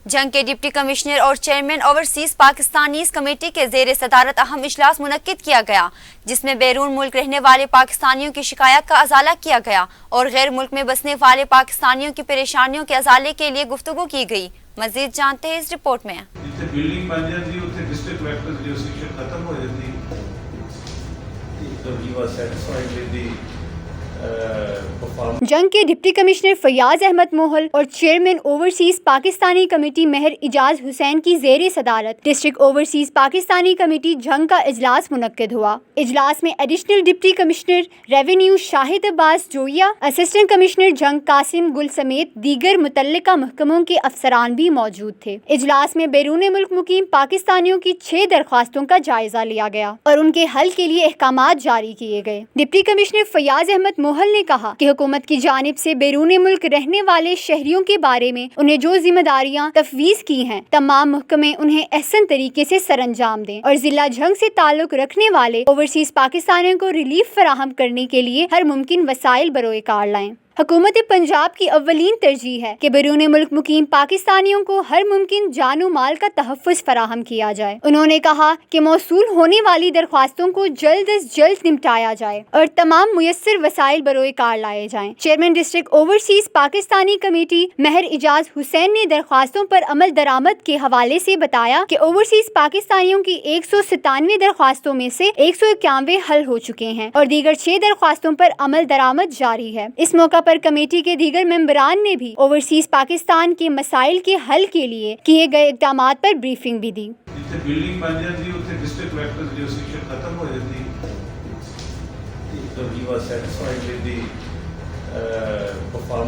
جنگ کے deputy commissioner اور چیئرمین اوورسیز پاکستانیز کمیٹی کے زیر صدارت اہم اجلاس منعقد کیا گیا، جس میں بیرون ملک رہنے والے پاکستانیوں کی شکایات کا ازالہ کیا گیا اور غیر ملک میں بسنے والے پاکستانیوں کی پریشانیوں کے ازالے کے لیے گفتگو کی گئی۔ مزید جانتے ہیں اس رپورٹ میں۔ جنگ کے ڈپٹی کمشنر فیاض احمد موہل اور چیئرمین اوورسیز پاکستانی کمیٹی مہر اعجاز حسین کی زیر صدارت ڈسٹرکٹ اوورسیز پاکستانی کمیٹی جنگ کا اجلاس منعقد ہوا۔ اجلاس میں ایڈیشنل ڈپٹی کمشنر ریونیو شاہد عباس جویا، اسسٹنٹ کمشنر جنگ قاسم گل سمیت دیگر متعلقہ محکموں کے افسران بھی موجود تھے۔ اجلاس میں بیرون ملک مقیم پاکستانیوں کی 6 درخواستوں کا جائزہ لیا گیا اور ان کے حل کے لیے احکامات جاری کیے گئے۔ ڈپٹی کمشنر فیاض احمد موہل نے کہا کہ حکومت کی جانب سے بیرون ملک رہنے والے شہریوں کے بارے میں انہیں جو ذمہ داریاں تفویض کی ہیں، تمام محکمے انہیں احسن طریقے سے سر انجام دیں اور ضلع جنگ سے تعلق رکھنے والے اوورسیز پاکستانیوں کو ریلیف فراہم کرنے کے لیے ہر ممکن وسائل بروئے کار لائیں۔ حکومت پنجاب کی اولین ترجیح ہے کہ بیرون ملک مقیم پاکستانیوں کو ہر ممکن جان و مال کا تحفظ فراہم کیا جائے۔ انہوں نے کہا کہ موصول ہونے والی درخواستوں کو جلد از جلد نمٹایا جائے اور تمام میسر وسائل بروئے کار لائے جائیں۔ Chairman district overseas Pakistani committee مہر اعجاز حسین نے درخواستوں پر عمل درآمد کے حوالے سے بتایا کہ اوورسیز پاکستانیوں کی 197 درخواستوں میں سے 191 حل ہو چکے ہیں اور دیگر 6 درخواستوں پر عمل درآمد جاری ہے۔ اس موقع پر کمیٹی کے دیگر ممبران نے بھی اوورسیز پاکستان کے مسائل کے حل کے لیے کیے گئے اقدامات پر بریفنگ بھی دی۔